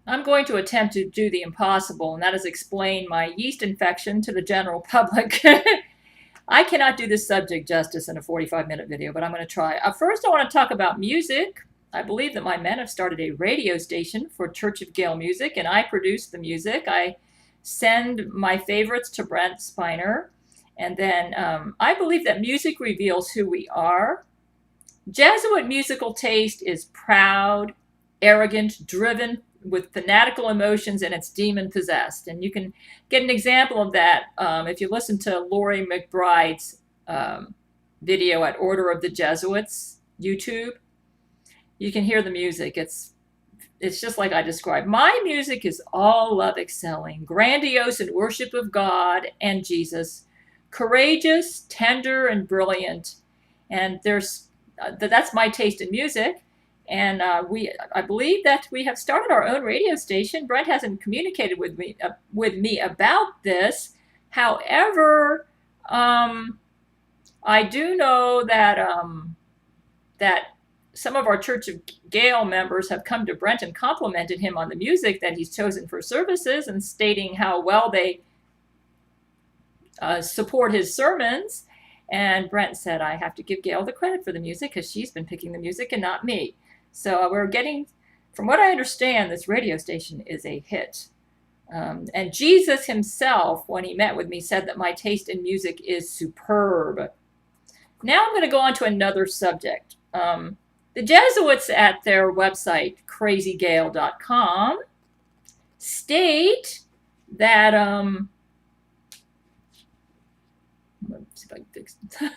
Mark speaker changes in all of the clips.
Speaker 1: I'm going to attempt to do the impossible, and that is explain my yeast infection to the general public. I cannot do this subject justice in a 45-minute video, but I'm going to try. First, I want to talk about music. I believe that my men have started a radio station for Church of Gail Music, and I produce the music. I send my favorites to Brent Spiner. And then I believe that music reveals who we are. Jesuit musical taste is proud, arrogant, driven with fanatical emotions, and it's demon possessed. And you can get an example of that if you listen to Laurie McBride's video at Order of the Jesuits YouTube. You can hear the music. It's just like I described. My music is all love excelling, grandiose in worship of God and Jesus, courageous, tender, and brilliant. And that's my taste in music. And I believe that we have started our own radio station. Brent hasn't communicated with me about this. However, I do know that some of our Church of Gail members have come to Brent and complimented him on the music that he's chosen for services, and stating how well they support his sermons. And Brent said, I have to give Gail the credit for the music because she's been picking the music and not me. So we're getting, from what I understand, this radio station is a hit. And Jesus himself, when he met with me, said that my taste in music is superb. Now I'm going to go on to another subject. The Jesuits at their website, crazygail.com, state that, let's see if I can fix it.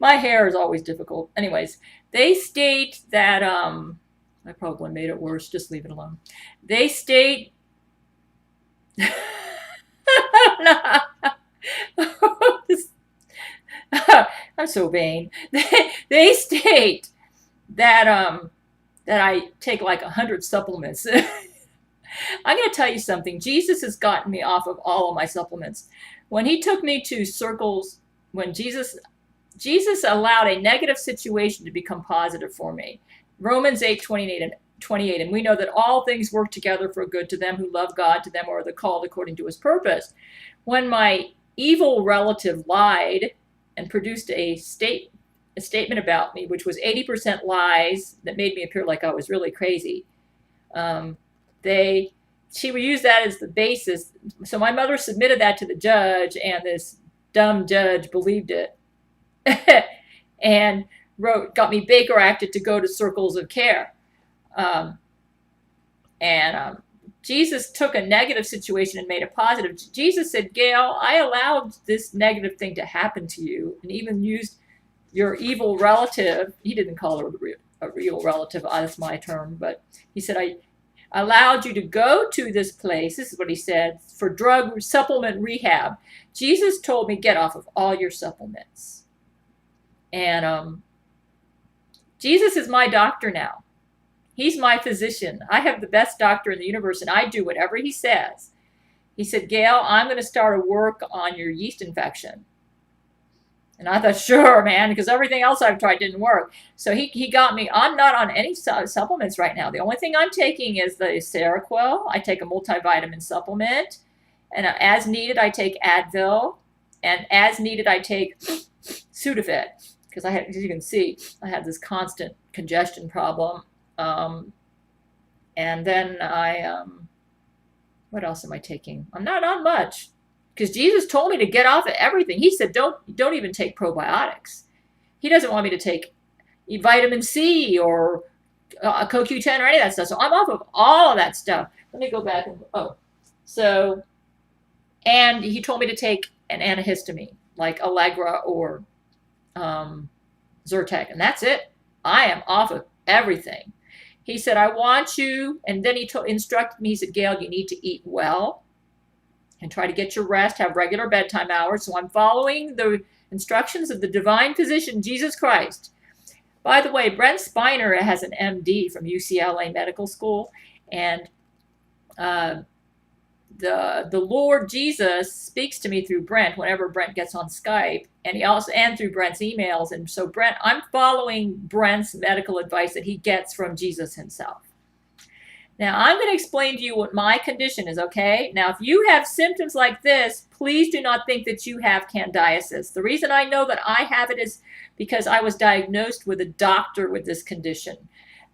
Speaker 1: My hair is always difficult. Anyways, they state that, I probably made it worse, just leave it alone. They state, I'm so vain. They state that that I take like 100 supplements. I'm going to tell you something. Jesus has gotten me off of all of my supplements. When he took me to circles, when Jesus allowed a negative situation to become positive for me. Romans 8:28, and we know that all things work together for good to them who love God, to them who are the called according to his purpose. When my evil relative lied and produced a statement about me, which was 80% lies that made me appear like I was really crazy, she would use that as the basis. So my mother submitted that to the judge, and this dumb judge believed it. And got me Baker acted to go to circles of care. Jesus took a negative situation and made it positive. Jesus said, Gail, I allowed this negative thing to happen to you, and even used your evil relative. He didn't call her a real relative, that's my term, but he said, I allowed you to go to this place, this is what he said, for drug supplement rehab. Jesus told me, get off of all your supplements. And Jesus is my doctor now. He's my physician. I have the best doctor in the universe, and I do whatever he says. He said, Gail, I'm going to start a work on your yeast infection. And I thought, sure, man, because everything else I've tried didn't work. So he got me. I'm not on any supplements right now. The only thing I'm taking is the Seroquel. I take a multivitamin supplement. And as needed, I take Advil. And as needed, I take Sudafed. Because as you can see, I have this constant congestion problem. And then what else am I taking? I'm not on much. Because Jesus told me to get off of everything. He said, don't even take probiotics. He doesn't want me to take vitamin C or CoQ10 or any of that stuff. So I'm off of all of that stuff. Let me go back and he told me to take an antihistamine like Allegra or Zyrtec, and that's it. I am off of everything. He said, I want you, and then he instructed me, he said, Gail, you need to eat well and try to get your rest, have regular bedtime hours. So I'm following the instructions of the divine physician, Jesus Christ. By the way, Brent Spiner has an MD from UCLA Medical School, and the Lord Jesus speaks to me through Brent whenever Brent gets on Skype, and through Brent's emails. And so I'm following Brent's medical advice that he gets from Jesus himself. Now, I'm going to explain to you what my condition is, okay? Now, if you have symptoms like this, please do not think that you have candidiasis. The reason I know that I have it is because I was diagnosed with a doctor with this condition.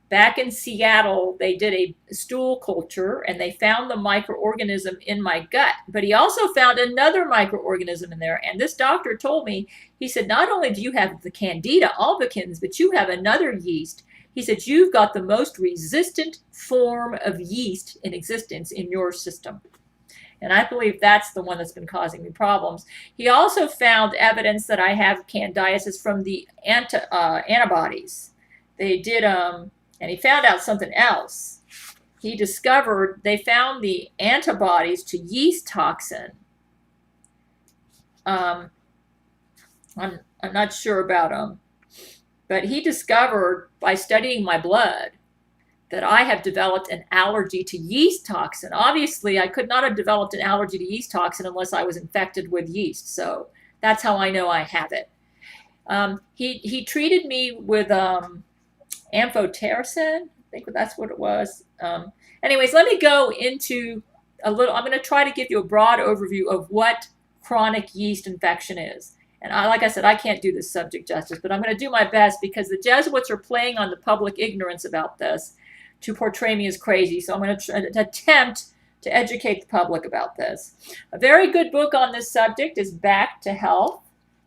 Speaker 1: Back in Seattle, they did a stool culture, and they found the microorganism in my gut. But he also found another microorganism in there. And this doctor told me, he said, not only do you have the Candida albicans, but you have another yeast. He said, you've got the most resistant form of yeast in existence in your system. And I believe that's the one that's been causing me problems. He also found evidence that I have candidiasis from the antibodies. They did, and he found out something else. He discovered, they found the antibodies to yeast toxin. I'm not sure about them. But he discovered by studying my blood that I have developed an allergy to yeast toxin. Obviously, I could not have developed an allergy to yeast toxin unless I was infected with yeast. So that's how I know I have it. He treated me with amphotericin. I think that's what it was. Anyways, let me go into a little. I'm going to try to give you a broad overview of what chronic yeast infection is. And like I said, I can't do this subject justice, but I'm going to do my best because the Jesuits are playing on the public ignorance about this to portray me as crazy. So I'm going to attempt to educate the public about this. A very good book on this subject is Back to Health.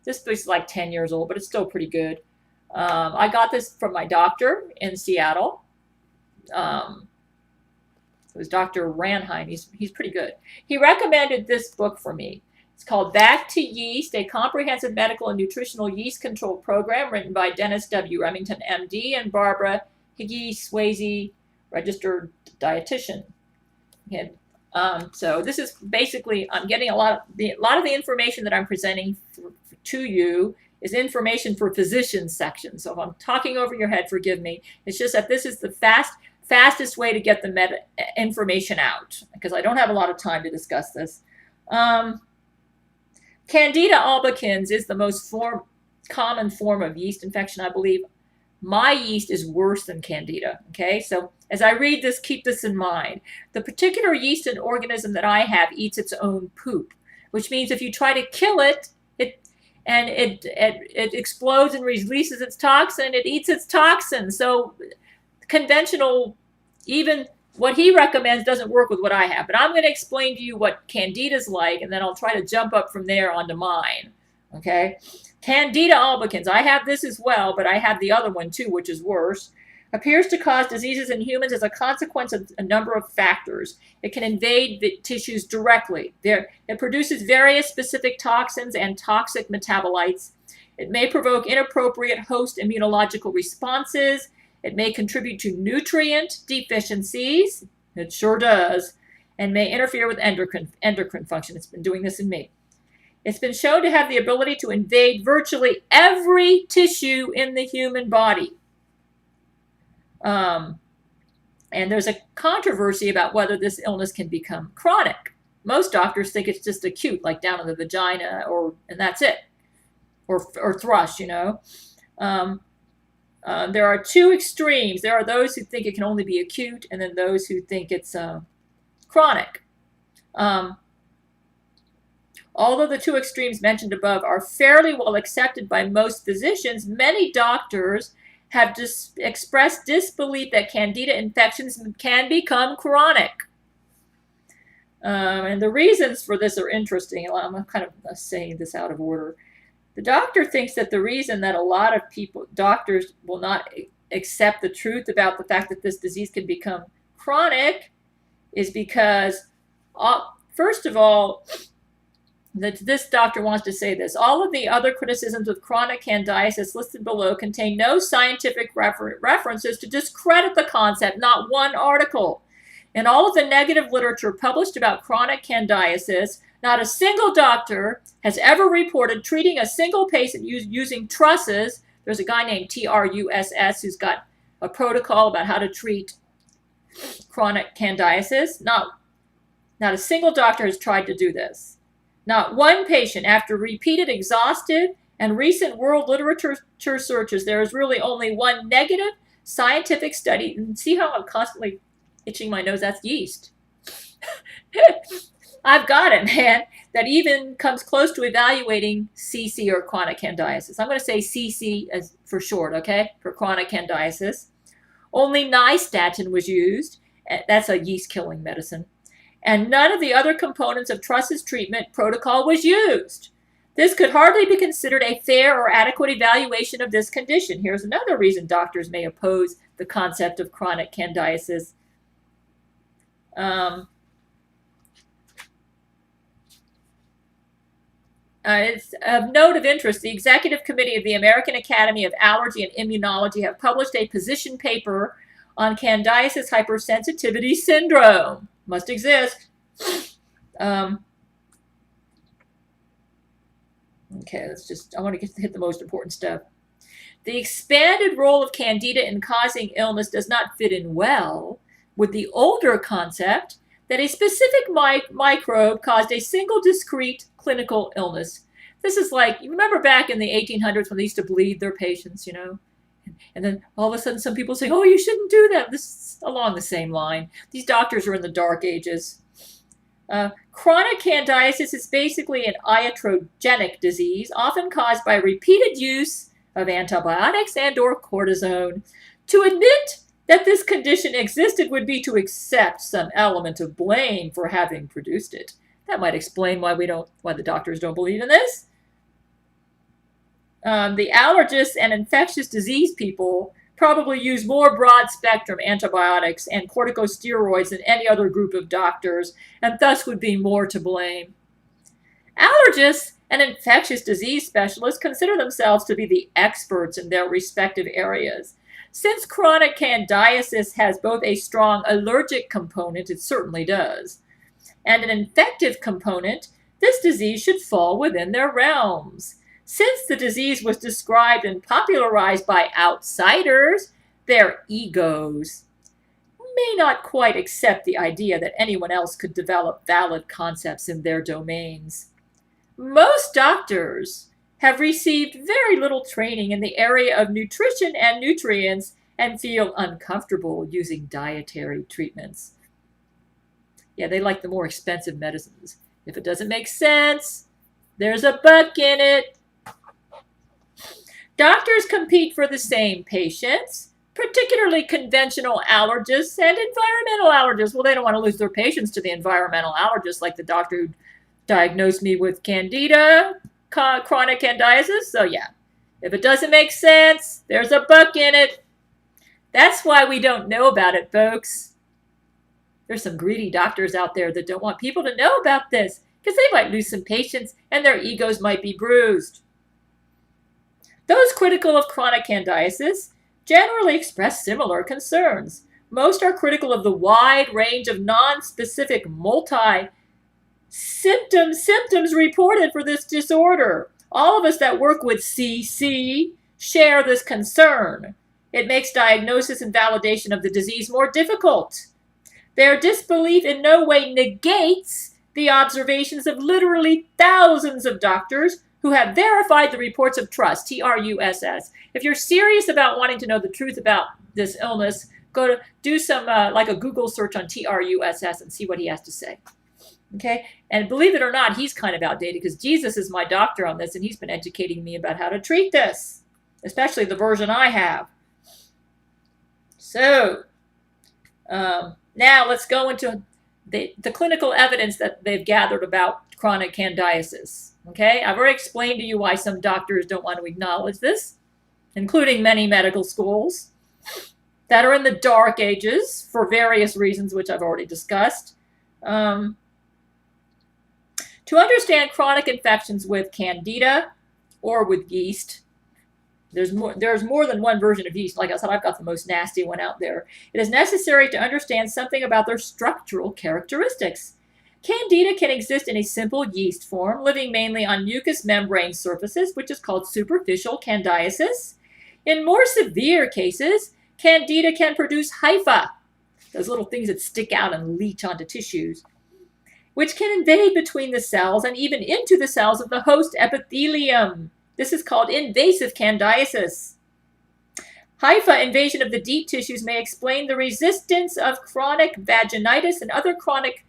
Speaker 1: This book's like 10 years old, but it's still pretty good. I got this from my doctor in Seattle. It was Dr. Ranheim. He's pretty good. He recommended this book for me. It's called Back to Yeast, a comprehensive medical and nutritional yeast control program, written by Dennis W. Remington, MD, and Barbara Higgy-Swayze, registered dietitian. Okay. So this is basically, I'm getting a lot of the information that I'm presenting to you is information for physicians section. So if I'm talking over your head, forgive me. It's just that this is the fastest way to get the information out, because I don't have a lot of time to discuss this. Candida albicans is the most common form of yeast infection, I believe. My yeast is worse than Candida, okay? So as I read this, keep this in mind. The particular yeast and organism that I have eats its own poop, which means if you try to kill it, it explodes and releases its toxin, it eats its toxin. So conventional, even what he recommends doesn't work with what I have. But I'm going to explain to you what Candida is like, and then I'll try to jump up from there onto mine. Okay? Candida albicans. I have this as well, but I have the other one too, which is worse. Appears to cause diseases in humans as a consequence of a number of factors. It can invade the tissues directly. It produces various specific toxins and toxic metabolites. It may provoke inappropriate host immunological responses. It may contribute to nutrient deficiencies, it sure does, and may interfere with endocrine function. It's been doing this in me. It's been shown to have the ability to invade virtually every tissue in the human body. And there's a controversy about whether this illness can become chronic. Most doctors think it's just acute, like down in the vagina, and that's it, or thrush, you know. There are two extremes. There are those who think it can only be acute, and then those who think it's chronic. Although the two extremes mentioned above are fairly well accepted by most physicians, many doctors have expressed disbelief that Candida infections can become chronic. And the reasons for this are interesting. I'm kind of saying this out of order. The doctor thinks that the reason that a lot of doctors will not accept the truth about the fact that this disease can become chronic is because, first of all, this doctor wants to say this. All of the other criticisms of chronic candidiasis listed below contain no scientific references to discredit the concept, not one article. In all of the negative literature published about chronic candidiasis, not a single doctor has ever reported treating a single patient using trusses. There's a guy named TRUSS who's got a protocol about how to treat chronic candidiasis. Not a single doctor has tried to do this. Not one patient, after repeated, exhaustive, and recent world literature searches, there is really only one negative scientific study. And see how I'm constantly Itching my nose, that's yeast. I've got it, man. That even comes close to evaluating CC or chronic candidiasis. I'm going to say CC as for short, okay, for chronic candidiasis. Only nystatin was used. That's a yeast-killing medicine. And none of the other components of Truss's treatment protocol was used. This could hardly be considered a fair or adequate evaluation of this condition. Here's another reason doctors may oppose the concept of chronic candidiasis. It's of note of interest, the Executive Committee of the American Academy of Allergy and Immunology have published a position paper on candidiasis hypersensitivity syndrome. Must exist. Okay, I want to hit the most important stuff. The expanded role of candida in causing illness does not fit in well with the older concept that a specific microbe caused a single discrete clinical illness. This is like, you remember back in the 1800s when they used to bleed their patients, you know? And then all of a sudden some people say, oh, you shouldn't do that. This is along the same line. These doctors are in the dark ages. Chronic candidiasis is basically an iatrogenic disease, often caused by repeated use of antibiotics and or cortisone. To admit that this condition existed would be to accept some element of blame for having produced it. That might explain why the doctors don't believe in this. The allergists and infectious disease people probably use more broad-spectrum antibiotics and corticosteroids than any other group of doctors, and thus would be more to blame. Allergists and infectious disease specialists consider themselves to be the experts in their respective areas. Since chronic candidiasis has both a strong allergic component, it certainly does, and an infective component, this disease should fall within their realms. Since the disease was described and popularized by outsiders, their egos may not quite accept the idea that anyone else could develop valid concepts in their domains. Most doctors have received very little training in the area of nutrition and nutrients and feel uncomfortable using dietary treatments. Yeah, they like the more expensive medicines. If it doesn't make sense, there's a buck in it. Doctors compete for the same patients, particularly conventional allergists and environmental allergists. Well, they don't want to lose their patients to the environmental allergists, like the doctor who diagnosed me with candida, chronic candidiasis. So yeah, if it doesn't make sense, there's a buck in it. That's why we don't know about it, folks. There's some greedy doctors out there that don't want people to know about this because they might lose some patients and their egos might be bruised. Those critical of chronic candidiasis generally express similar concerns. Most are critical of the wide range of non-specific symptoms reported for this disorder. All of us that work with CC share this concern. It makes diagnosis and validation of the disease more difficult. Their disbelief in no way negates the observations of literally thousands of doctors who have verified the reports of Truss, T-R-U-S-S. If you're serious about wanting to know the truth about this illness, go to do some like a Google search on T-R-U-S-S and see what he has to say. Okay, and believe it or not, he's kind of outdated because Jesus is my doctor on this, and he's been educating me about how to treat this, especially the version I have. So now let's go into the clinical evidence that they've gathered about chronic candidiasis. Okay, I've already explained to you why some doctors don't want to acknowledge this, including many medical schools that are in the dark ages for various reasons, which I've already discussed. To understand chronic infections with candida or with yeast, there's more than one version of yeast. Like I said, I've got the most nasty one out there. It is necessary to understand something about their structural characteristics. Candida can exist in a simple yeast form, living mainly on mucous membrane surfaces, which is called superficial candidiasis. In more severe cases, candida can produce hypha, those little things that stick out and leach onto tissues, which can invade between the cells and even into the cells of the host epithelium. This is called invasive candidiasis. Hypha invasion of the deep tissues may explain the resistance of chronic vaginitis and other chronic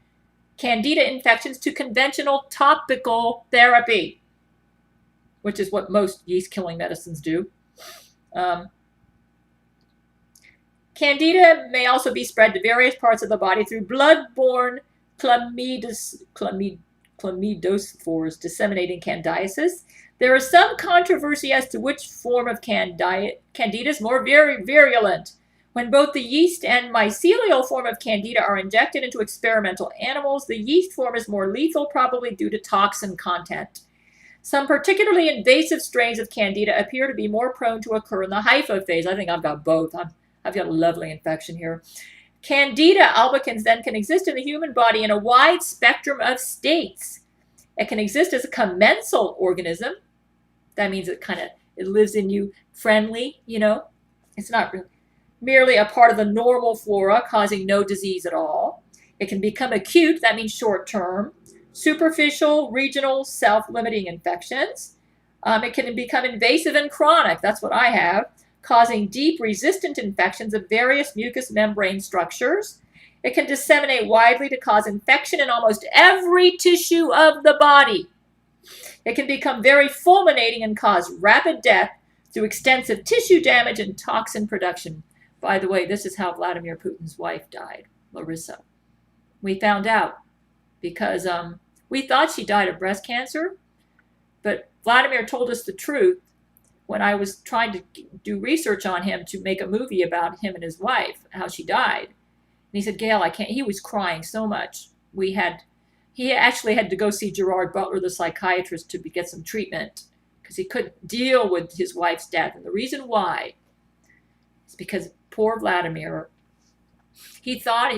Speaker 1: candida infections to conventional topical therapy, which is what most yeast-killing medicines do. Candida may also be spread to various parts of the body through blood-borne chlamydospores disseminating candidiasis. There is some controversy as to which form of candida is more virulent. When both the yeast and mycelial form of candida are injected into experimental animals, the yeast form is more lethal, probably due to toxin content. Some particularly invasive strains of candida appear to be more prone to occur in the hypha phase. I think I've got both. I've got a lovely infection here. Candida albicans then can exist in the human body in a wide spectrum of states. It can exist as a commensal organism. That means it lives in you friendly, you know. It's not merely a part of the normal flora, causing no disease at all. It can become acute. That means short-term. Superficial, regional, self-limiting infections. It can become invasive and chronic. That's what I have, causing deep resistant infections of various mucous membrane structures. It can disseminate widely to cause infection in almost every tissue of the body. It can become very fulminating and cause rapid death through extensive tissue damage and toxin production. By the way, this is how Vladimir Putin's wife died, Larissa. We found out because we thought she died of breast cancer, but Vladimir told us the truth when I was trying to do research on him to make a movie about him and his wife, how she died. And he said, Gail, I can't. He was crying so much. He actually had to go see Gerard Butler, the psychiatrist, to get some treatment because he couldn't deal with his wife's death. And the reason why is because poor Vladimir, he thought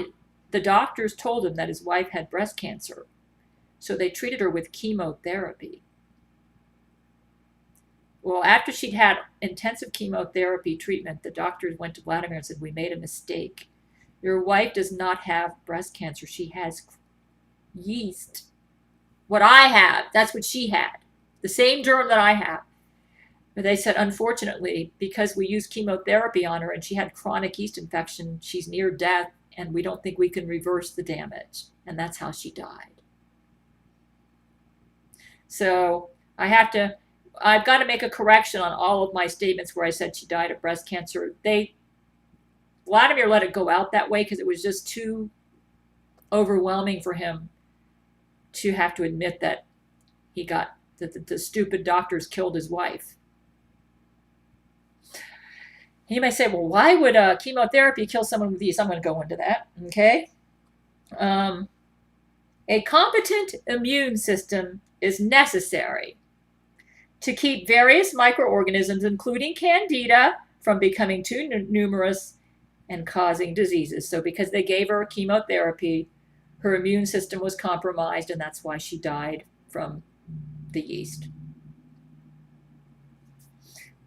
Speaker 1: the doctors told him that his wife had breast cancer. So they treated her with chemotherapy. Well, after she'd had intensive chemotherapy treatment, the doctors went to Vladimir and said, we made a mistake. Your wife does not have breast cancer. She has yeast. What I have, that's what she had. The same germ that I have. But they said, unfortunately, because we used chemotherapy on her and she had chronic yeast infection, she's near death, and we don't think we can reverse the damage. And that's how she died. So I've got to make a correction on all of my statements where I said she died of breast cancer. Vladimir let it go out that way because it was just too overwhelming for him to have to admit that the stupid doctors killed his wife. You may say, well, why would chemotherapy kill someone with yeast? I'm going to go into that, okay? A competent immune system is necessary to keep various microorganisms, including candida, from becoming too numerous and causing diseases. So because they gave her chemotherapy, her immune system was compromised, and that's why she died from the yeast.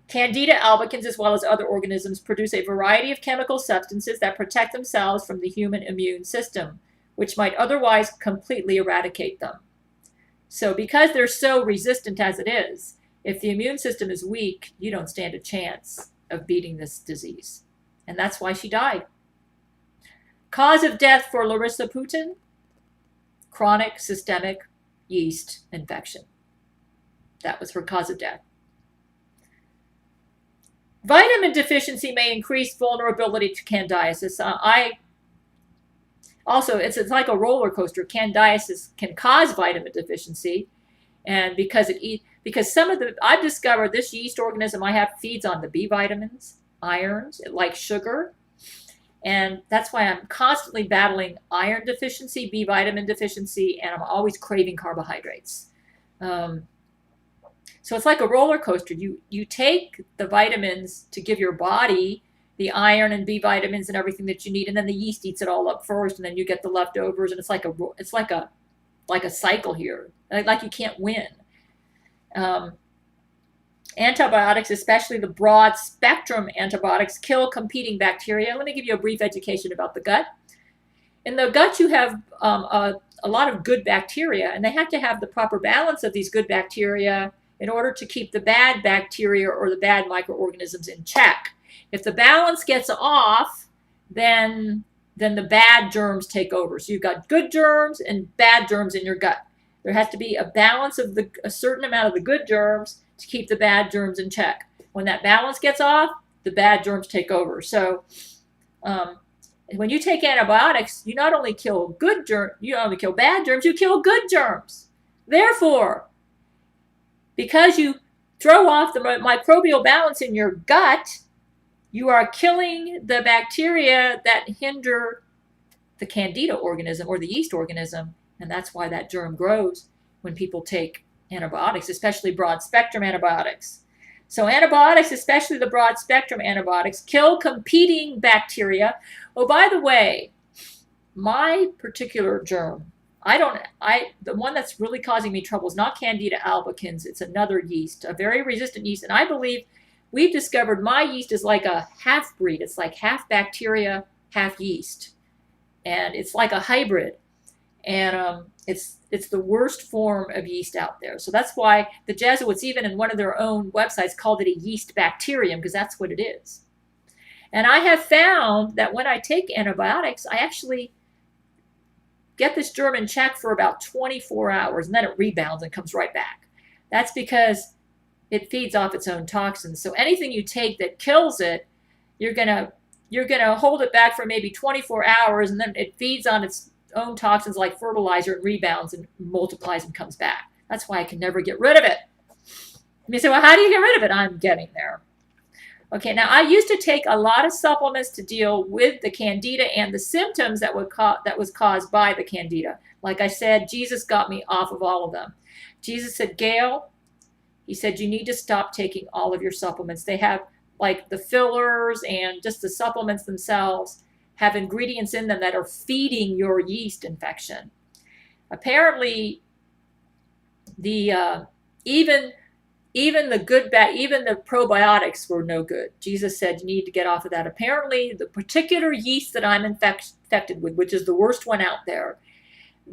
Speaker 1: Candida albicans, as well as other organisms, produce a variety of chemical substances that protect themselves from the human immune system, which might otherwise completely eradicate them. So because they're so resistant as it is, if the immune system is weak, you don't stand a chance of beating this disease. And that's why she died. Cause of death for Larissa Putin: chronic systemic yeast infection. That was her cause of death. Vitamin deficiency may increase vulnerability to candidiasis. It's like a roller coaster. Candidiasis can cause vitamin deficiency, and because I've discovered this yeast organism I have feeds on the B vitamins, irons, it likes sugar, and that's why I'm constantly battling iron deficiency, B vitamin deficiency, and I'm always craving carbohydrates. So it's like a roller coaster. You take the vitamins to give your body the iron and B vitamins and everything that you need, and then the yeast eats it all up first, and then you get the leftovers, and it's like a cycle here. Like you can't win. Antibiotics, especially the broad spectrum antibiotics, kill competing bacteria. Let me give you a brief education about the gut. In the gut, you have a lot of good bacteria, and they have to have the proper balance of these good bacteria in order to keep the bad bacteria or the bad microorganisms in check. If the balance gets off, then the bad germs take over. So you've got good germs and bad germs in your gut. There has to be a balance of a certain amount of the good germs to keep the bad germs in check. When that balance gets off, the bad germs take over. So when you take antibiotics, you not only kill bad germs, you kill good germs. Therefore, because you throw off the microbial balance in your gut, you are killing the bacteria that hinder the candida organism or the yeast organism, and that's why that germ grows when people take antibiotics, especially broad spectrum antibiotics. So antibiotics, especially the broad spectrum antibiotics, kill competing bacteria. Oh, by the way, my particular germ, the one that's really causing me trouble is not Candida albicans. It's another yeast, a very resistant yeast. And I believe we've discovered my yeast is like a half breed. It's like half bacteria, half yeast. And it's like a hybrid. And it's the worst form of yeast out there. So that's why the Jesuits, even in one of their own websites, called it a yeast bacterium, because that's what it is. And I have found that when I take antibiotics, I actually get this germ in check for about 24 hours, and then it rebounds and comes right back. That's because it feeds off its own toxins. So anything you take that kills it, you're gonna hold it back for maybe 24 hours, and then it feeds on its own toxins like fertilizer and rebounds and multiplies and comes back. That's why I can never get rid of it. You say, well, how do you get rid of it? I'm getting there. Okay, now I used to take a lot of supplements to deal with the candida and the symptoms that was caused by the candida. Like I said, Jesus got me off of all of them. Jesus said, Gail, he said, you need to stop taking all of your supplements. They have, like the fillers and just the supplements themselves, have ingredients in them that are feeding your yeast infection. Apparently, even the probiotics were no good. Jesus said you need to get off of that. Apparently, the particular yeast that I'm infected with, which is the worst one out there,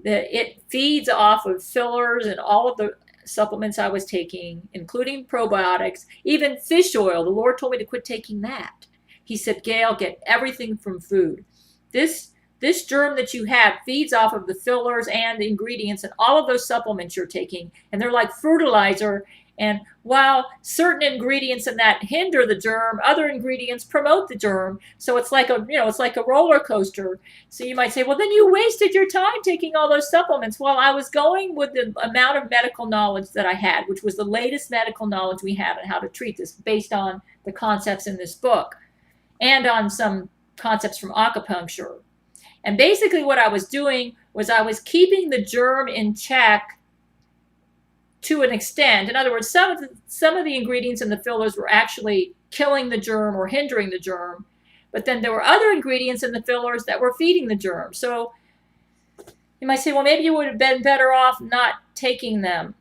Speaker 1: it feeds off of fillers and all of the supplements I was taking, including probiotics, even fish oil. The Lord told me to quit taking that. He said, Gail, get everything from food. This germ that you have feeds off of the fillers and the ingredients and all of those supplements you're taking, and they're like fertilizer. And while certain ingredients in that hinder the germ, other ingredients promote the germ. So it's like a roller coaster. So you might say, well, then you wasted your time taking all those supplements. Well, I was going with the amount of medical knowledge that I had, which was the latest medical knowledge we had on how to treat this based on the concepts in this book and on some concepts from acupuncture. And basically what I was doing was I was keeping the germ in check to an extent. In other words, some of the ingredients in the fillers were actually killing the germ or hindering the germ, but then there were other ingredients in the fillers that were feeding the germ. So you might say, well, maybe you would have been better off not taking them.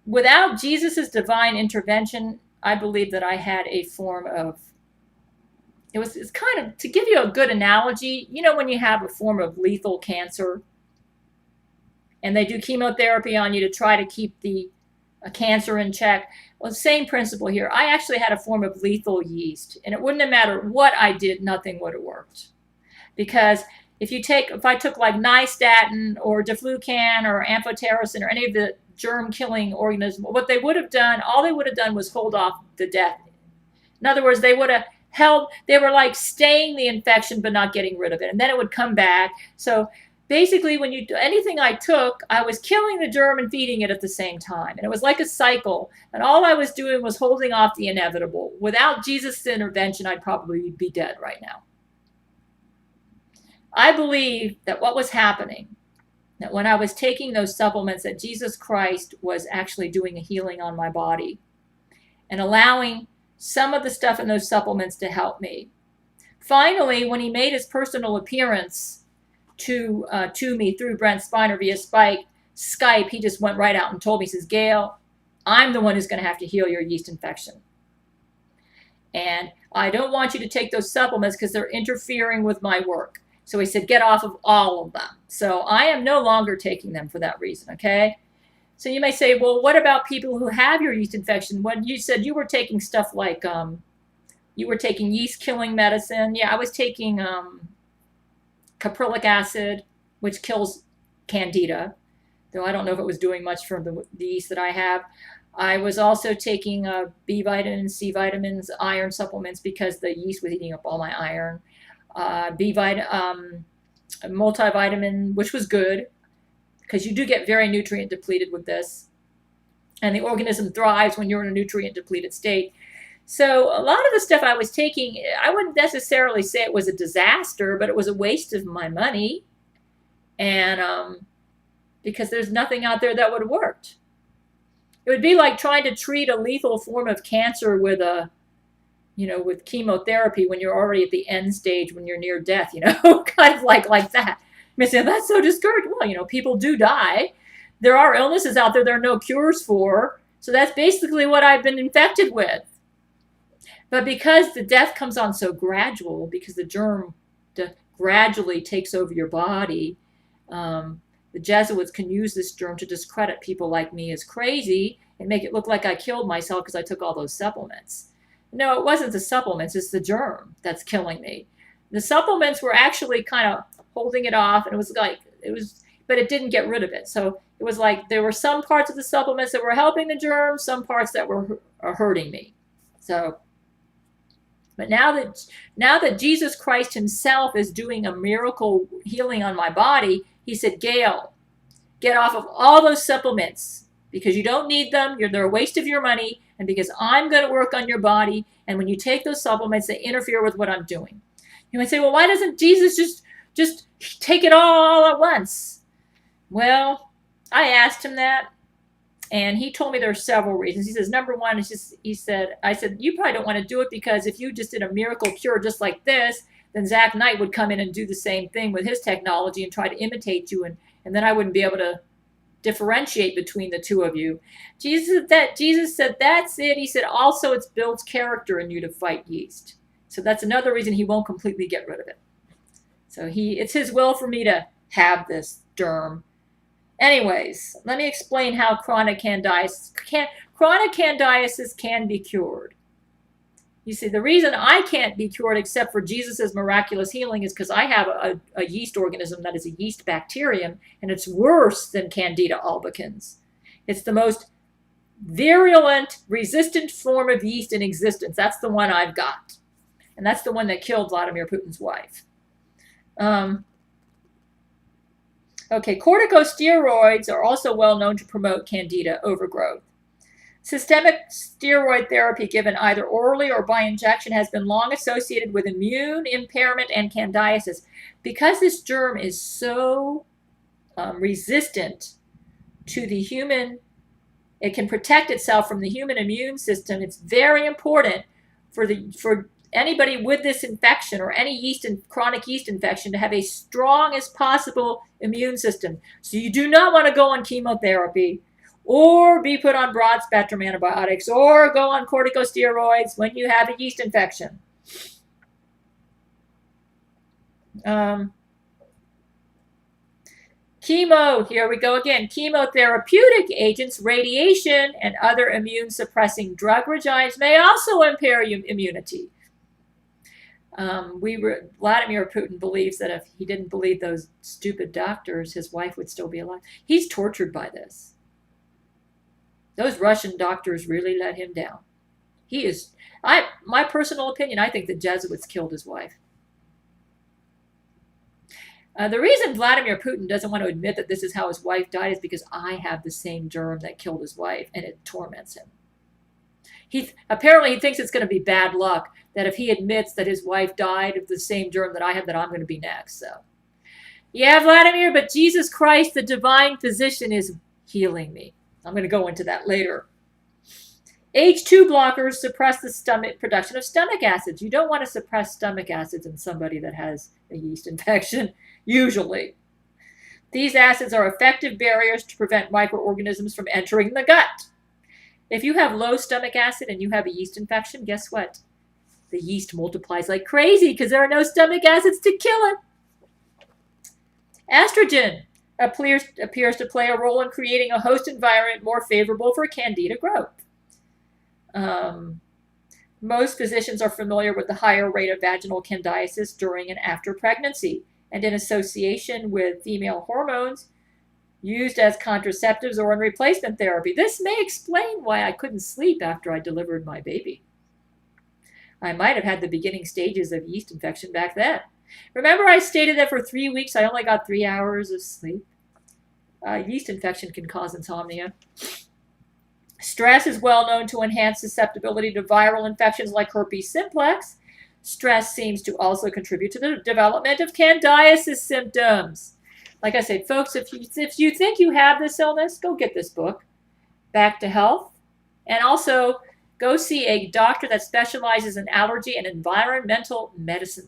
Speaker 1: Without Jesus's divine intervention, I believe that I had a form of, it's kind of, to give you a good analogy, you know, when you have a form of lethal cancer, and they do chemotherapy on you to try to keep the cancer in check. Well, same principle here. I actually had a form of lethal yeast, and it wouldn't have mattered what I did, nothing would have worked. Because if I took like nystatin or diflucan or amphotericin or any of the germ-killing organisms, what they would have done, all they would have done was hold off the death. In other words, they would have they were like staying the infection but not getting rid of it, and then it would come back. So basically, anything I took, I was killing the germ and feeding it at the same time. And it was like a cycle. And all I was doing was holding off the inevitable. Without Jesus' intervention, I'd probably be dead right now. I believe that what was happening, that when I was taking those supplements, that Jesus Christ was actually doing a healing on my body and allowing some of the stuff in those supplements to help me. Finally, when he made his personal appearance to me through Brent Spiner via Skype, he just went right out and told me, he says, Gail, I'm the one who's going to have to heal your yeast infection. And I don't want you to take those supplements because they're interfering with my work. So he said, get off of all of them. So I am no longer taking them for that reason, okay? So you may say, well, what about people who have your yeast infection? When you said you were taking stuff like you were taking yeast killing medicine. Yeah, I was taking caprylic acid, which kills candida, though I don't know if it was doing much for the yeast that I have. I was also taking B vitamins, C vitamins, iron supplements because the yeast was eating up all my iron. Multivitamin, which was good because you do get very nutrient depleted with this. And the organism thrives when you're in a nutrient depleted state. So a lot of the stuff I was taking, I wouldn't necessarily say it was a disaster, but it was a waste of my money. And because there's nothing out there that would have worked. It would be like trying to treat a lethal form of cancer with with chemotherapy when you're already at the end stage, when you're near death, kind of like that. I mean, that's so discouraging. Well, people do die. There are illnesses out there there are no cures for. So that's basically what I've been infected with. But because the death comes on so gradual, because the germ gradually takes over your body, the Jesuits can use this germ to discredit people like me as crazy and make it look like I killed myself because I took all those supplements. No, it wasn't the supplements, it's the germ that's killing me. The supplements were actually kind of holding it off, and but it didn't get rid of it. So it was like there were some parts of the supplements that were helping the germ, some parts that were hurting me. So, but now that Jesus Christ himself is doing a miracle healing on my body, he said, Gail, get off of all those supplements because you don't need them. They're a waste of your money. And because I'm going to work on your body. And when you take those supplements, they interfere with what I'm doing. You might say, well, why doesn't Jesus just take it all at once? Well, I asked him that. And he told me there are several reasons. He says, number one, I said, you probably don't want to do it because if you just did a miracle cure just like this, then Zach Knight would come in and do the same thing with his technology and try to imitate you. And then I wouldn't be able to differentiate between the two of you. Jesus said, that's it. He said, also it builds character in you to fight yeast. So that's another reason he won't completely get rid of it. So it's his will for me to have this germ. Anyways, let me explain how chronic candidiasis can be cured. You see, the reason I can't be cured except for Jesus' miraculous healing is because I have a yeast organism that is a yeast bacterium, and it's worse than Candida albicans. It's the most virulent, resistant form of yeast in existence. That's the one I've got. And that's the one that killed Vladimir Putin's wife. Okay, corticosteroids are also well known to promote Candida overgrowth. Systemic steroid therapy given either orally or by injection has been long associated with immune impairment and candidiasis. Because this germ is so resistant to the human, it can protect itself from the human immune system. It's very important for anybody with this infection or any chronic yeast infection to have a strong as possible immune system. So you do not want to go on chemotherapy or be put on broad-spectrum antibiotics, or go on corticosteroids when you have a yeast infection. Chemo, here we go again. Chemotherapeutic agents, radiation, and other immune-suppressing drug regimens may also impair immunity. Vladimir Putin believes that if he didn't believe those stupid doctors, his wife would still be alive. He's tortured by this. Those Russian doctors really let him down. My personal opinion, I think the Jesuits killed his wife. The reason Vladimir Putin doesn't want to admit that this is how his wife died is because I have the same germ that killed his wife, and it torments him. Apparently he thinks it's going to be bad luck that if he admits that his wife died of the same germ that I have, that I'm going to be next. So, yeah, Vladimir, but Jesus Christ, the divine physician, is healing me. I'm going to go into that later. H2 blockers suppress the production of stomach acids. You don't want to suppress stomach acids in somebody that has a yeast infection, usually. These acids are effective barriers to prevent microorganisms from entering the gut. If you have low stomach acid and you have a yeast infection, guess what? The yeast multiplies like crazy because there are no stomach acids to kill it. Estrogen appears to play a role in creating a host environment more favorable for Candida growth. Most physicians are familiar with the higher rate of vaginal candidiasis during and after pregnancy, and in association with female hormones used as contraceptives or in replacement therapy. This may explain why I couldn't sleep after I delivered my baby. I might have had the beginning stages of yeast infection back then. Remember I stated that for 3 weeks I only got 3 hours of sleep? Yeast infection can cause insomnia. Stress is well known to enhance susceptibility to viral infections like herpes simplex. Stress seems to also contribute to the development of candidiasis symptoms. Like I said, folks, if you think you have this illness, go get this book, Back to Health. And also, go see a doctor that specializes in allergy and environmental medicine.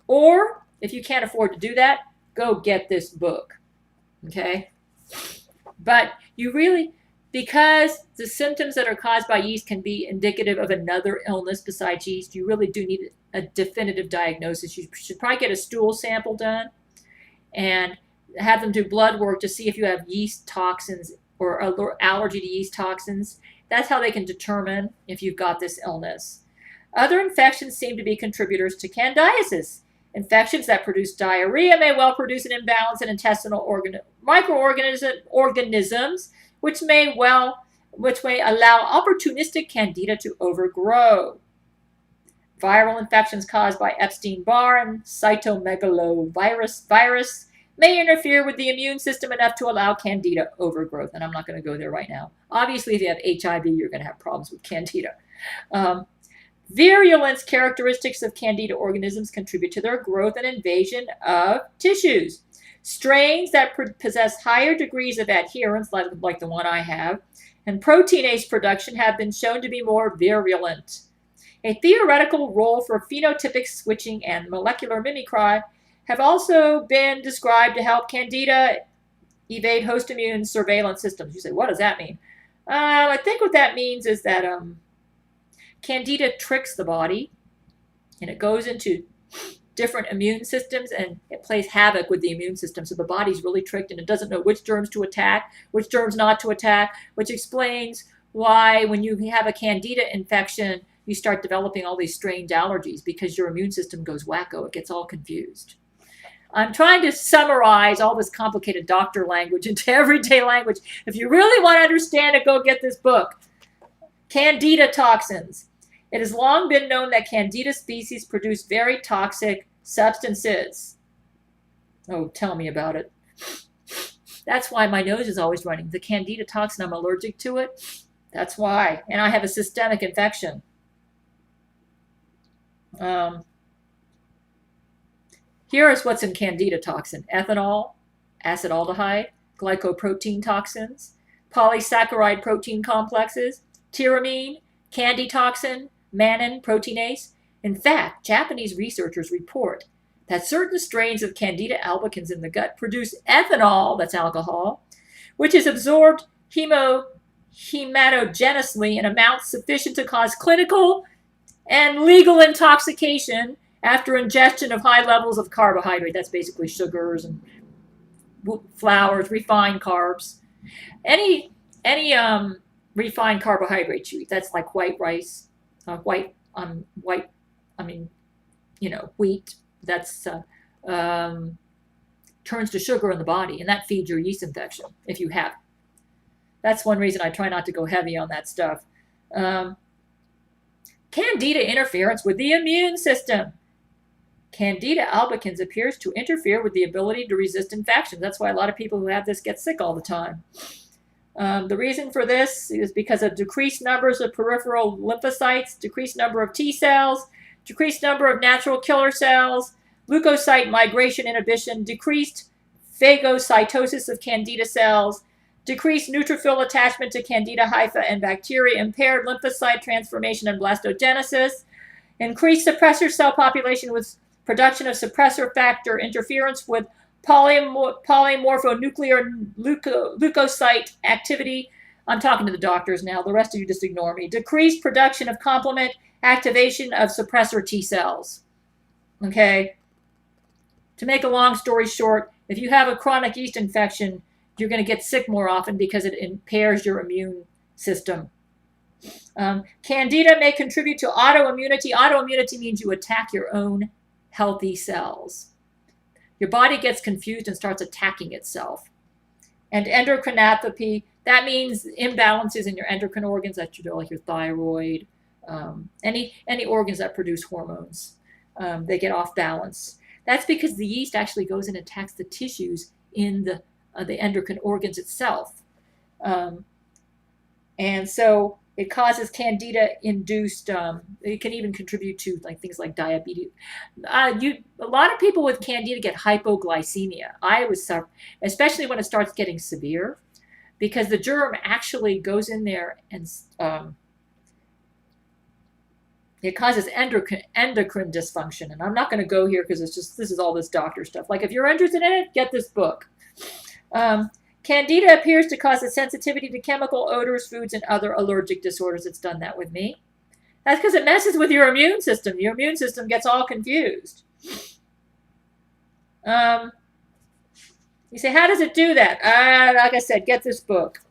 Speaker 1: Or, if you can't afford to do that, go get this book. Okay? But you really, because the symptoms that are caused by yeast can be indicative of another illness besides yeast, you really do need a definitive diagnosis. You should probably get a stool sample done and have them do blood work to see if you have yeast toxins or allergy to yeast toxins. That's how they can determine if you've got this illness. Other infections seem to be contributors to candidiasis. Infections that produce diarrhea may well produce an imbalance in intestinal microorganisms, which may allow opportunistic candida to overgrow. Viral infections caused by Epstein-Barr and cytomegalovirus may interfere with the immune system enough to allow candida overgrowth. And I'm not going to go there right now. Obviously, if you have HIV, you're going to have problems with candida. Virulence characteristics of candida organisms contribute to their growth and invasion of tissues. Strains that possess higher degrees of adherence, like the one I have, and proteinase production have been shown to be more virulent. A theoretical role for phenotypic switching and molecular mimicry have also been described to help candida evade host immune surveillance systems. You say, what does that mean? I think what that means is that candida tricks the body, and it goes into different immune systems, and it plays havoc with the immune system. So the body's really tricked, and it doesn't know which germs to attack, which germs not to attack, which explains why when you have a candida infection, you start developing all these strange allergies because your immune system goes wacko. It gets all confused. I'm trying to summarize all this complicated doctor language into everyday language. If you really want to understand it, go get this book, Candida Toxins. It has long been known that candida species produce very toxic substances. Oh, tell me about it. That's why my nose is always running. The candida toxin, I'm allergic to it. That's why. And I have a systemic infection. Here is what's in candida toxin: ethanol, acetaldehyde, glycoprotein toxins, polysaccharide protein complexes, tyramine, candy toxin, mannan, proteinase. In fact, Japanese researchers report that certain strains of Candida albicans in the gut produce ethanol, that's alcohol, which is absorbed hematogenously in amounts sufficient to cause clinical and legal intoxication after ingestion of high levels of carbohydrate. That's basically sugars and flours, refined carbs. Any refined carbohydrate you eat, that's like white rice, wheat, that's turns to sugar in the body, and that feeds your yeast infection if you have it. That's one reason I try not to go heavy on that stuff. Candida interference with the immune system. Candida albicans appears to interfere with the ability to resist infections. That's why a lot of people who have this get sick all the time. The reason for this is because of decreased numbers of peripheral lymphocytes, decreased number of T cells, decreased number of natural killer cells, leukocyte migration inhibition, decreased phagocytosis of candida cells, decreased neutrophil attachment to candida hypha and bacteria, impaired lymphocyte transformation and blastogenesis, increased suppressor cell population with production of suppressor factor, interference with polymorphonuclear leukocyte activity. I'm talking to the doctors now. The rest of you just ignore me. Decreased production of complement, activation of suppressor T cells. Okay. To make a long story short, if you have a chronic yeast infection, you're going to get sick more often because it impairs your immune system. Candida may contribute to autoimmunity. Autoimmunity means you attack your own healthy cells. Your body gets confused and starts attacking itself. And endocrinopathy, that means imbalances in your endocrine organs, that's like your thyroid, any organs that produce hormones. They get off balance. That's because the yeast actually goes and attacks the tissues in the endocrine organs itself. And so it causes candida-induced, it can even contribute to things like diabetes. A lot of people with candida get hypoglycemia. I was suffering, especially when it starts getting severe, because the germ actually goes in there and it causes endocrine dysfunction. And I'm not going to go here because this is all this doctor stuff. Like if you're interested in it, get this book. Candida appears to cause a sensitivity to chemical odors, foods, and other allergic disorders. It's done that with me. That's because it messes with your immune system. Your immune system gets all confused. You say, how does it do that? Like I said, get this book.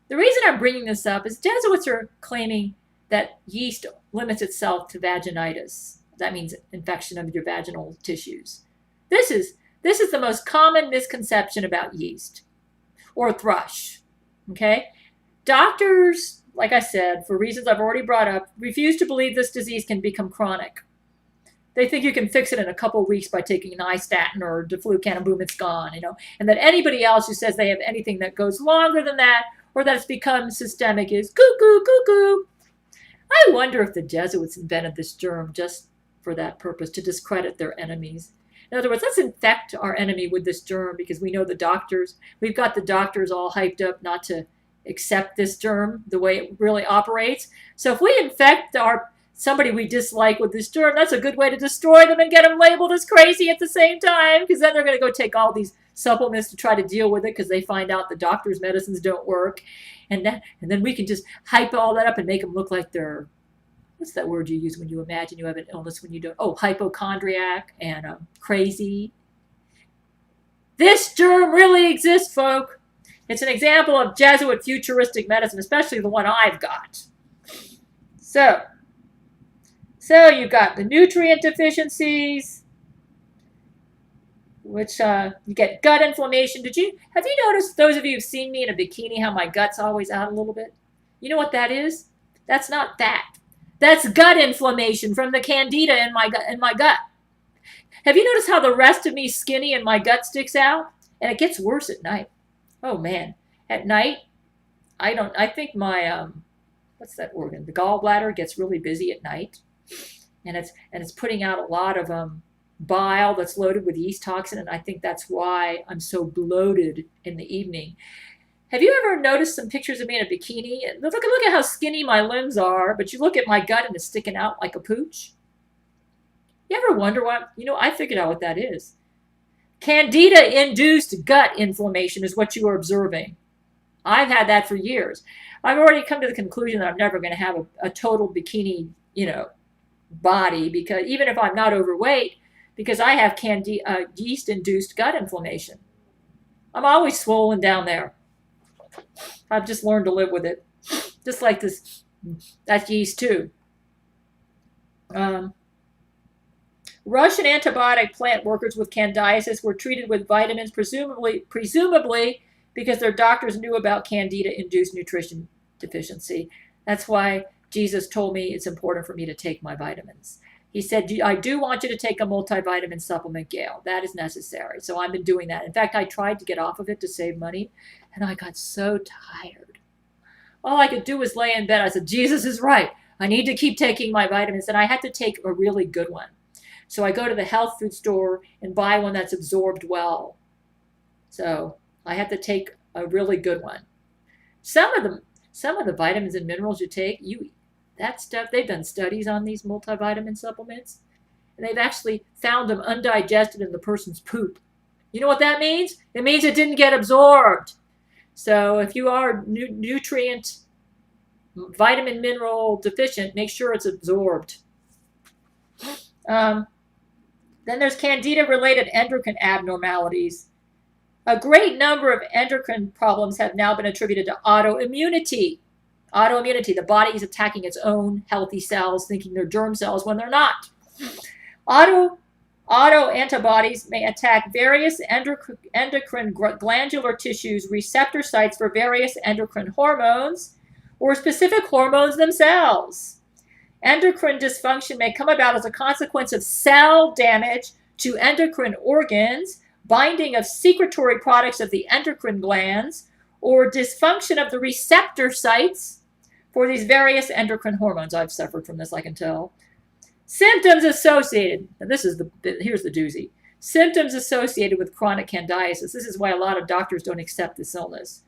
Speaker 1: The reason I'm bringing this up is Jesuits are claiming that yeast limits itself to vaginitis. That means infection of your vaginal tissues. This is the most common misconception about yeast or thrush, okay? Doctors, like I said, for reasons I've already brought up, refuse to believe this disease can become chronic. They think you can fix it in a couple of weeks by taking an nystatin or diflucan and boom, it's gone, and that anybody else who says they have anything that goes longer than that or that it's become systemic is cuckoo, cuckoo. I wonder if the Jesuits invented this germ just for that purpose, to discredit their enemies. In other words, let's infect our enemy with this germ because we know we've got the doctors all hyped up not to accept this germ the way it really operates. So if we infect somebody we dislike with this germ, that's a good way to destroy them and get them labeled as crazy at the same time, because then they're going to go take all these supplements to try to deal with it because they find out the doctor's medicines don't work. And then we can just hype all that up and make them look like they're, what's that word you use when you imagine you have an illness when you don't? Oh, hypochondriac and crazy. This germ really exists, folk. It's an example of Jesuit futuristic medicine, especially the one I've got. So you've got the nutrient deficiencies, which you get gut inflammation. Have you noticed, those of you who've seen me in a bikini, how my gut's always out a little bit? You know what that is? That's not that. That's gut inflammation from the candida in my gut. Have you noticed how the rest of me is skinny and my gut sticks out? And it gets worse at night. Oh man, at night, I think my what's that organ? The gallbladder gets really busy at night, and it's putting out a lot of bile that's loaded with yeast toxin, and I think that's why I'm so bloated in the evening. Have you ever noticed some pictures of me in a bikini? Look at how skinny my limbs are, but you look at my gut and it's sticking out like a pooch. You ever wonder what? I figured out what that is. Candida-induced gut inflammation is what you are observing. I've had that for years. I've already come to the conclusion that I'm never going to have a total bikini, body, because even if I'm not overweight, because I have yeast-induced gut inflammation. I'm always swollen down there. I've just learned to live with it. Just like this, that's yeast too. Russian antibiotic plant workers with candidiasis were treated with vitamins, presumably because their doctors knew about candida-induced nutrition deficiency. That's why Jesus told me it's important for me to take my vitamins. He said, I do want you to take a multivitamin supplement, Gail. That is necessary. So I've been doing that. In fact, I tried to get off of it to save money, and I got so tired. All I could do was lay in bed. I said, Jesus is right. I need to keep taking my vitamins, and I had to take a really good one. So I go to the health food store and buy one that's absorbed well. So I have to take a really good one. Some of the vitamins and minerals you take, that stuff, they've done studies on these multivitamin supplements, and they've actually found them undigested in the person's poop. You know what that means? It means it didn't get absorbed. So if you are nutrient, vitamin, mineral deficient, make sure it's absorbed. Then there's candida-related endocrine abnormalities. A great number of endocrine problems have now been attributed to autoimmunity. Autoimmunity, the body is attacking its own healthy cells, thinking they're germ cells when they're not. Autoantibodies may attack various endocrine glandular tissues, receptor sites for various endocrine hormones, or specific hormones themselves. Endocrine dysfunction may come about as a consequence of cell damage to endocrine organs, binding of secretory products of the endocrine glands, or dysfunction of the receptor sites for these various endocrine hormones. I've suffered from this, I can tell. Symptoms associated, and here's the doozy. Symptoms associated with chronic candidiasis. This is why a lot of doctors don't accept this illness.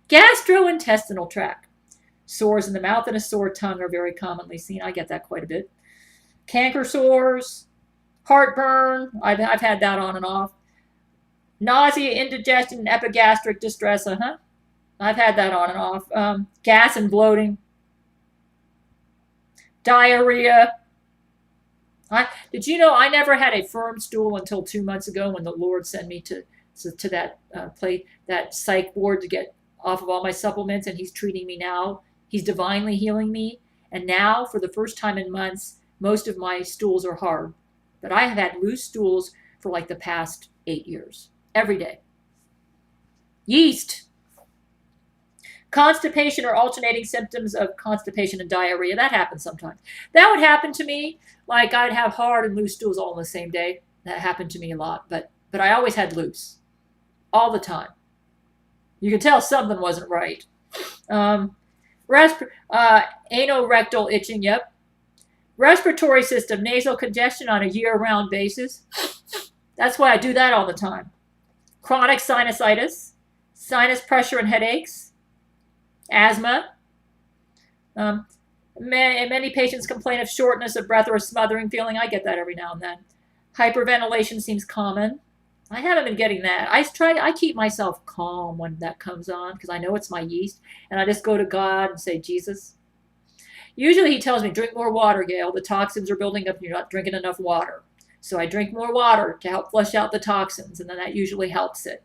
Speaker 1: Gastrointestinal tract. Sores in the mouth and a sore tongue are very commonly seen. I get that quite a bit. Canker sores, heartburn. I've had that on and off. Nausea, indigestion, and epigastric distress. I've had that on and off. Gas and bloating. Diarrhea. Did you know I never had a firm stool until 2 months ago when the Lord sent me to that psych ward to get off of all my supplements, and he's treating me now. He's divinely healing me. And now, for the first time in months, most of my stools are hard. But I have had loose stools for like the past 8 years. Every day. Yeast. Constipation or alternating symptoms of constipation and diarrhea. That happens sometimes. That would happen to me. Like I'd have hard and loose stools all in the same day. That happened to me a lot. But I always had loose. All the time. You could tell something wasn't right. Anorectal itching, yep. Respiratory system, nasal congestion on a year-round basis. That's why I do that all the time. Chronic sinusitis, sinus pressure and headaches, asthma. Many patients complain of shortness of breath or a smothering feeling. I get that every now and then. Hyperventilation seems common. I haven't been getting that. I keep myself calm when that comes on because I know it's my yeast, and I just go to God and say, Jesus. Usually he tells me, drink more water, Gail. The toxins are building up and you're not drinking enough water. So I drink more water to help flush out the toxins, and then that usually helps it.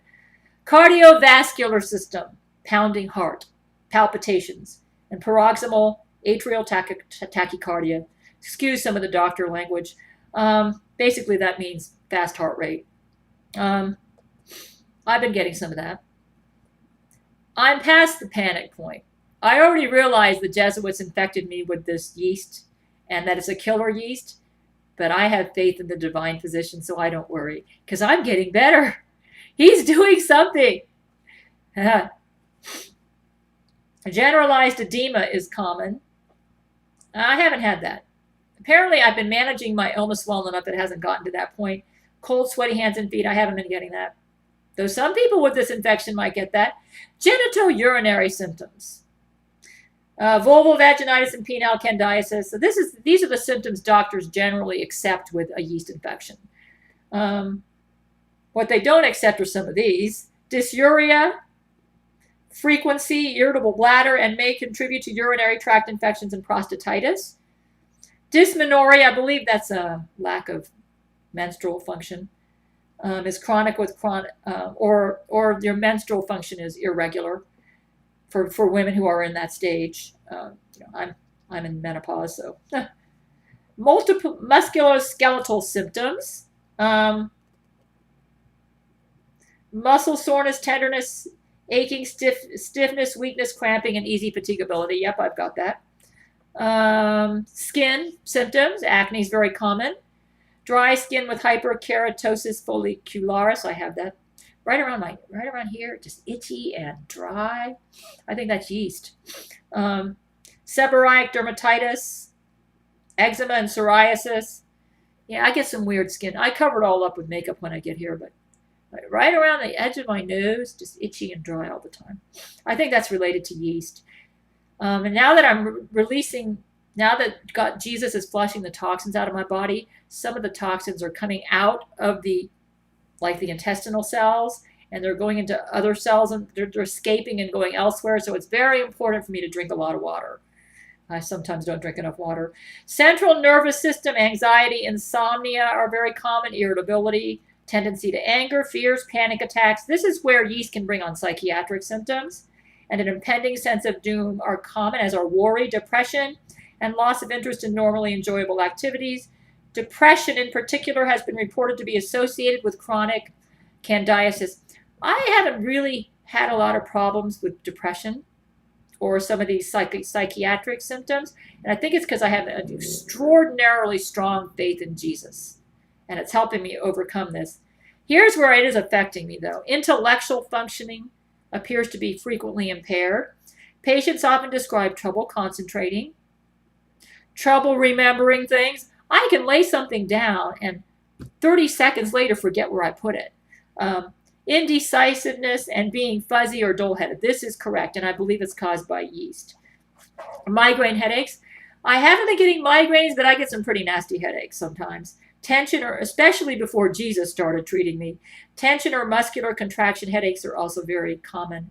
Speaker 1: Cardiovascular system, pounding heart, palpitations, and paroxysmal atrial tachycardia. Excuse some of the doctor language. Basically, that means fast heart rate. I've been getting some of that. I'm past the panic point. I already realized the Jesuits infected me with this yeast and that it's a killer yeast, but I have faith in the divine physician, so I don't worry because I'm getting better. He's doing something. Generalized edema is common. I haven't had that. Apparently, I've been managing my illness well enough that it hasn't gotten to that point. Cold, sweaty hands and feet, I haven't been getting that. Though some people with this infection might get that. Genitourinary symptoms. Vulval vaginitis and penile candidiasis. So these are the symptoms doctors generally accept with a yeast infection. What they don't accept are some of these. Dysuria, frequency, irritable bladder, and may contribute to urinary tract infections and prostatitis. Dysmenorrhea, I believe that's a lack of menstrual function. Is chronic with or your menstrual function is irregular for women who are in that stage. I'm in menopause, so multiple musculoskeletal symptoms, muscle soreness, tenderness, aching, stiffness, weakness, cramping, and easy fatigability. Yep, I've got that. Skin symptoms, acne is very common. Dry skin with hyperkeratosis follicularis. I have that right around here, just itchy and dry. I think that's yeast. Seborrheic dermatitis, eczema and psoriasis. Yeah, I get some weird skin. I cover it all up with makeup when I get here, but right around the edge of my nose, just itchy and dry all the time. I think that's related to yeast. And now that I'm now that Jesus is flushing the toxins out of my body, some of the toxins are coming out of the intestinal cells, and they're going into other cells, and they're escaping and going elsewhere. So it's very important for me to drink a lot of water. I sometimes don't drink enough water. Central nervous system, anxiety, insomnia are very common, irritability, tendency to anger, fears, panic attacks. This is where yeast can bring on psychiatric symptoms. And an impending sense of doom are common, as are worry, depression, and loss of interest in normally enjoyable activities. Depression, in particular, has been reported to be associated with chronic candidiasis. I haven't really had a lot of problems with depression or some of these psychiatric symptoms. And I think it's because I have an extraordinarily strong faith in Jesus. And it's helping me overcome this. Here's where it is affecting me, though. Intellectual functioning appears to be frequently impaired. Patients often describe trouble concentrating, trouble remembering things. I can lay something down and 30 seconds later forget where I put it. Indecisiveness and being fuzzy or dull-headed. This is correct, and I believe it's caused by yeast. Migraine headaches. I haven't been getting migraines, but I get some pretty nasty headaches sometimes. Tension, or especially before Jesus started treating me. Tension or muscular contraction headaches are also very common.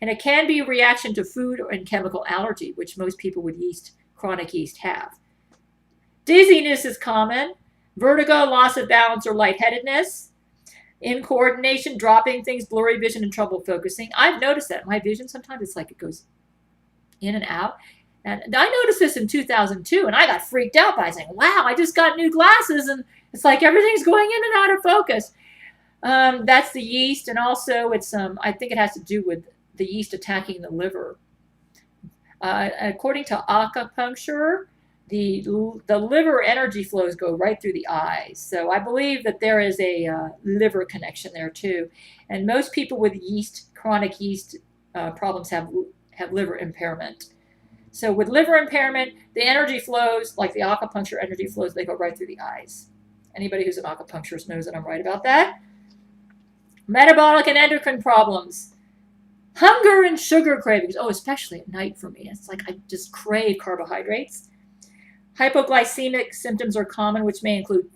Speaker 1: And it can be a reaction to food and chemical allergy, which most people with yeast, chronic yeast, have. Dizziness is common. Vertigo, loss of balance, or lightheadedness. Incoordination, dropping things, blurry vision, and trouble focusing. I've noticed that. My vision sometimes it's like it goes in and out. And I noticed this in 2002, and I got freaked out by saying, wow, I just got new glasses, and it's like everything's going in and out of focus. That's the yeast, and also it's I think it has to do with the yeast attacking the liver. According to acupuncture, the liver energy flows go right through the eyes. So I believe that there is a liver connection there too. And most people with yeast, chronic yeast problems have liver impairment. So with liver impairment, the energy flows, like the acupuncture energy flows, they go right through the eyes. Anybody who's an acupuncturist knows that I'm right about that. Metabolic and endocrine problems. Hunger and sugar cravings. Oh, especially at night for me. It's like I just crave carbohydrates. Hypoglycemic symptoms are common, which may include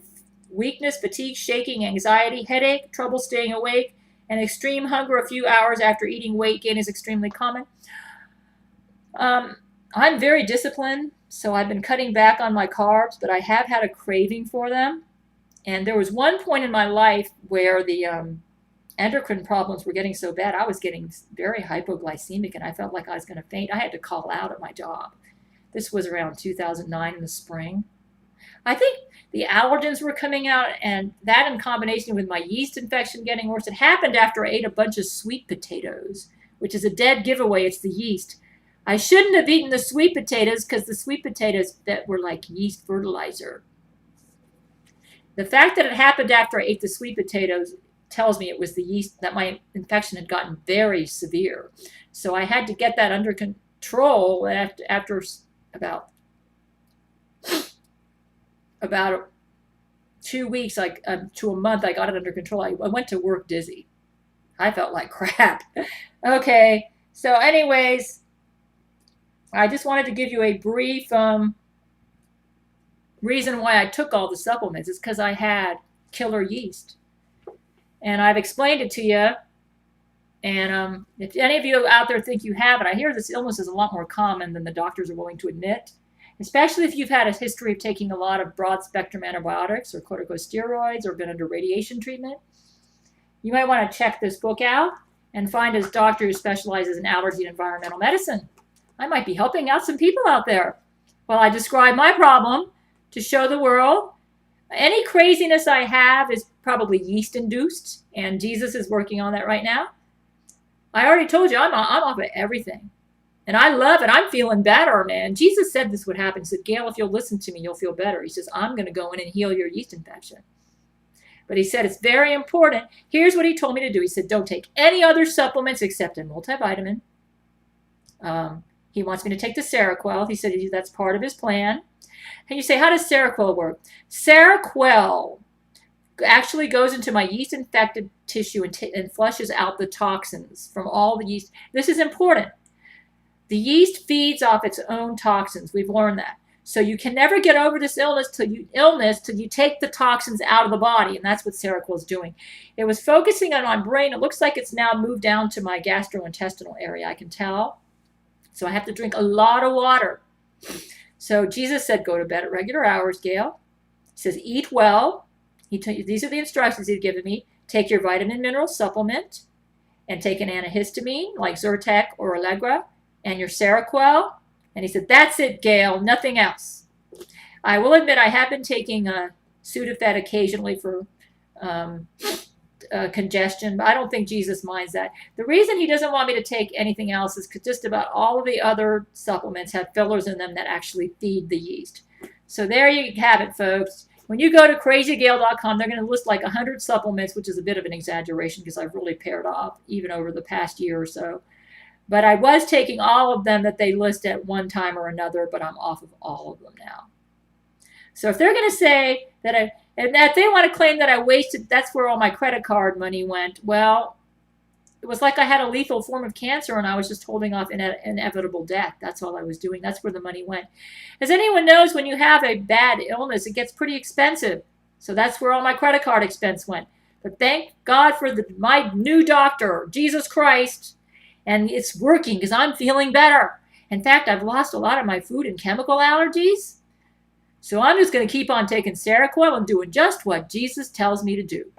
Speaker 1: weakness, fatigue, shaking, anxiety, headache, trouble staying awake, and extreme hunger a few hours after eating. Weight gain is extremely common. I'm very disciplined, so I've been cutting back on my carbs, but I have had a craving for them. And there was one point in my life where the endocrine problems were getting so bad, I was getting very hypoglycemic, and I felt like I was going to faint. I had to call out at my job. This was around 2009 in the spring. I think the allergens were coming out, and that in combination with my yeast infection getting worse. It happened after I ate a bunch of sweet potatoes, which is a dead giveaway. It's the yeast. I shouldn't have eaten the sweet potatoes because the sweet potatoes that were like yeast fertilizer. The fact that it happened after I ate the sweet potatoes tells me it was the yeast, that my infection had gotten very severe. So I had to get that under control after about 2 weeks, like to a month. I got it under control. I went to work dizzy. I felt like crap. Okay, so anyways, I just wanted to give you a brief reason why I took all the supplements. It's because I had killer yeast. And I've explained it to you. And if any of you out there think you have it, I hear this illness is a lot more common than the doctors are willing to admit, especially if you've had a history of taking a lot of broad-spectrum antibiotics or corticosteroids or been under radiation treatment. You might want to check this book out and find a doctor who specializes in allergy and environmental medicine. I might be helping out some people out there while I describe my problem to show the world. Any craziness I have is probably yeast-induced, and Jesus is working on that right now. I already told you I'm off of everything, and I love it. I'm feeling better, man. Jesus said this would happen. He said, Gail, if you'll listen to me, you'll feel better. He says, I'm going to go in and heal your yeast infection. But he said it's very important. Here's what he told me to do. He said, don't take any other supplements except a multivitamin. He wants me to take the Seroquel. He said that's part of his plan. And you say, how does Seroquel work? Seroquel actually goes into my yeast-infected tissue and flushes out the toxins from all the yeast. This is important. The yeast feeds off its own toxins. We've learned that. So you can never get over this illness till you take the toxins out of the body, and that's what Seroquel is doing. It was focusing on my brain. It looks like it's now moved down to my gastrointestinal area. I can tell. So I have to drink a lot of water. So Jesus said, go to bed at regular hours, Gail. He says, eat well. These are the instructions he'd given me. Take your vitamin mineral supplement and take an antihistamine like Zyrtec or Allegra and your Seroquel. And he said, that's it, Gail, nothing else. I will admit I have been taking Sudafed occasionally for congestion, but I don't think Jesus minds that. The reason he doesn't want me to take anything else is because just about all of the other supplements have fillers in them that actually feed the yeast. So there you have it, folks. When you go to crazygail.com, they're going to list like 100 supplements, which is a bit of an exaggeration because I've really paired off even over the past year or so. But I was taking all of them that they list at one time or another, but I'm off of all of them now. So if they're going to say that and that they want to claim that I wasted, that's where all my credit card money went. Well, it was like I had a lethal form of cancer and I was just holding off inevitable death. That's all I was doing. That's where the money went. As anyone knows, when you have a bad illness, it gets pretty expensive. So that's where all my credit card expense went. But thank God for my new doctor, Jesus Christ. And it's working because I'm feeling better. In fact, I've lost a lot of my food and chemical allergies. So I'm just going to keep on taking Seroquel and doing just what Jesus tells me to do.